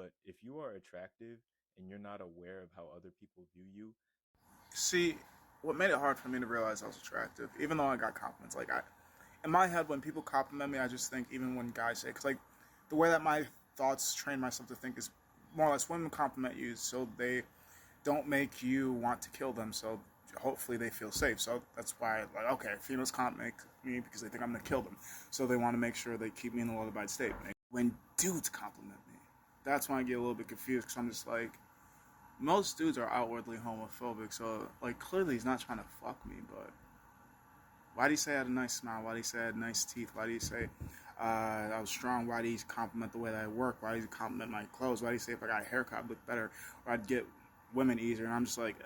but if you are attractive and you're not aware of how other people view you, See, what made it hard for me to realize I was attractive, even though I got compliments, in my head, when people compliment me, I just think, even when guys say, because, like, the way that my thoughts train myself to think is more or less women compliment you so they don't make you want to kill them, so hopefully they feel safe. So that's why, like, okay, females compliment me because they think I'm going to kill them. So they want to make sure they keep me in a lullaby state. When dudes compliment me, that's when I get a little bit confused because I'm just like, most dudes are outwardly homophobic, so like clearly he's not trying to fuck me, but why do you say I had a nice smile? Why do you say I had nice teeth? Why do you say I was strong? Why do you compliment the way that I work? Why do you compliment my clothes? Why do you say if I got a haircut I'd look better or I'd get women easier? And I'm just like,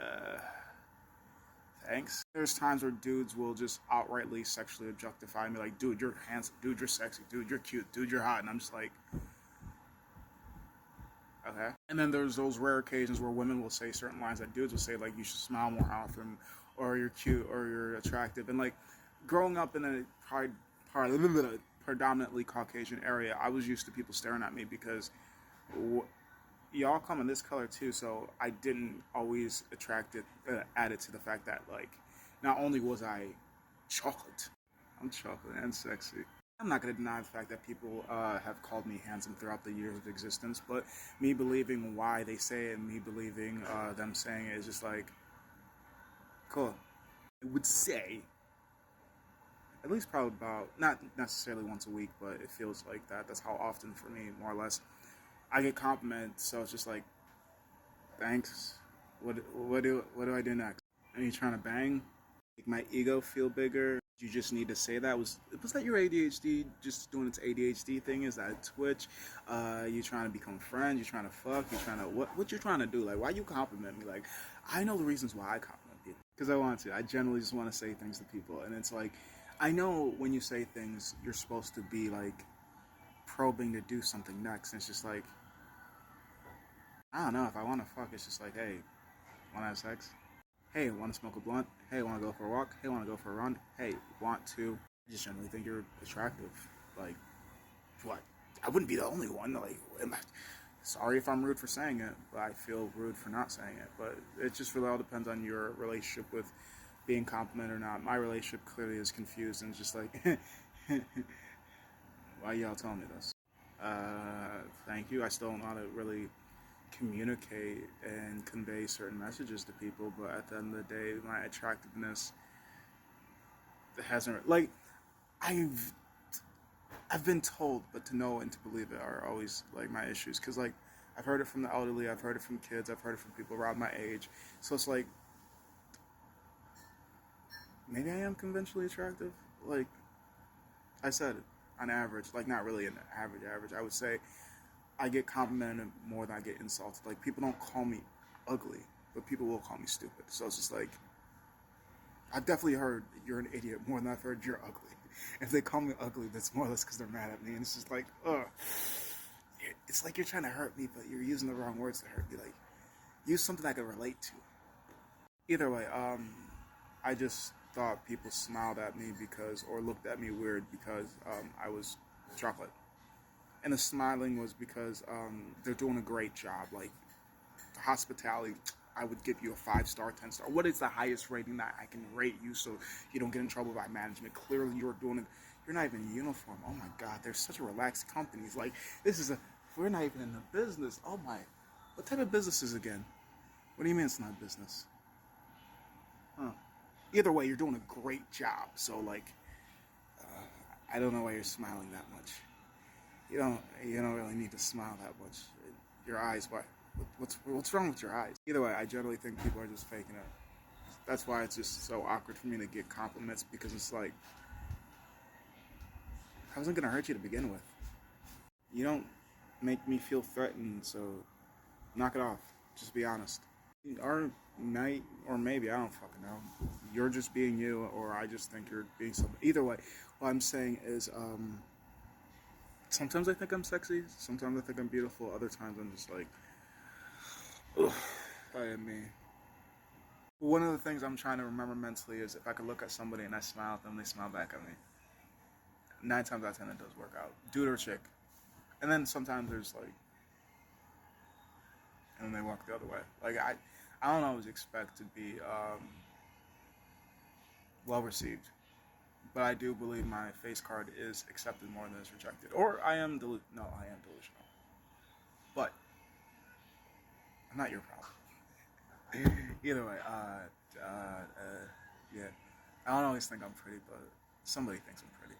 thanks. There's times where dudes will just outrightly sexually objectify me, like, dude, you're handsome, dude, you're sexy, dude, you're cute, dude, you're hot, and I'm just like, okay. And then there's those rare occasions where women will say certain lines that dudes will say, like, you should smile more often, or you're cute, or you're attractive. And, like, growing up in a predominantly Caucasian area, I was used to people staring at me because y'all come in this color too, so I didn't always add it to the fact that, like, not only was I chocolate, I'm chocolate and sexy. I'm not going to deny the fact that people have called me handsome throughout the years of existence, but me believing why they say it and me believing them saying it is just like, cool. I would say, at least probably about, not necessarily once a week, but it feels like that. That's how often for me, more or less, I get compliments, so it's just like, thanks. What do I do next? Are you trying to bang? Make my ego feel bigger? You just need to say that. Was that your ADHD just doing its ADHD thing? Is that a twitch? You trying to become friends? You trying to fuck? You trying to what you trying to do? Like, why you compliment me? Like, I know the reasons why I compliment people because I want to. I generally just want to say things to people, and it's like, I know when you say things, you're supposed to be like probing to do something next. And it's just like, I don't know. If I want to fuck, it's just like, hey, want to have sex? Hey, want to smoke a blunt? Hey, want to go for a walk? Hey, want to go for a run? Hey, want to? I just generally think you're attractive. Like, what? I wouldn't be the only one. Like, sorry if I'm rude for saying it, but I feel rude for not saying it. But it just really all depends on your relationship with being complimented or not. My relationship clearly is confused and just like, why y'all telling me this? Thank you. I still don't know how to really communicate and convey certain messages to people, but at the end of the day, my attractiveness hasn't like I've I've been told, but to know and to believe it are always like my issues. Because like I've heard it from the elderly, I've heard it from kids, I've heard it from people around my age. So it's like maybe I am conventionally attractive. Like I said, on average, like not really an average. I would say I get complimented more than I get insulted. Like people don't call me ugly, but people will call me stupid. So it's just like I've definitely heard you're an idiot more than I've heard you're ugly. If they call me ugly, that's more or less because they're mad at me, and it's just like, ugh. It's like you're trying to hurt me, but you're using the wrong words to hurt me. Like use something I can relate to. Either way, I just thought people smiled at me because, or looked at me weird because I was chocolate. And the smiling was because they're doing a great job. Like hospitality, I would give you a 5 star, 10 star. What is the highest rating that I can rate you so you don't get in trouble by management? Clearly, you're doing it. You're not even in uniform. Oh my God, they're such a relaxed company. It's like this is a. We're not even in the business. Oh my, what type of business is again? What do you mean it's not business? Huh. Either way, you're doing a great job. So like, I don't know why you're smiling that much. You don't really need to smile that much. Your eyes, what's wrong with your eyes? Either way, I generally think people are just faking it. That's why it's just so awkward for me to get compliments because it's like I wasn't gonna hurt you to begin with. You don't make me feel threatened, so knock it off. Just be honest. Or might, or maybe I don't fucking know. You're just being you, or I just think you're being something. Either way, what I'm saying is, sometimes I think I'm sexy. Sometimes I think I'm beautiful. Other times I'm just like, ugh, I am me. One of the things I'm trying to remember mentally is if I could look at somebody and I smile at them, they smile back at me. 9 times out of 10, it does work out. Dude or chick. And then sometimes there's like and then they walk the other way. Like I don't always expect to be well received, but I do believe my face card is accepted more than is rejected. Or I am no, I am delusional, but I'm not your problem. Either way, yeah. I don't always think I'm pretty, but somebody thinks I'm pretty.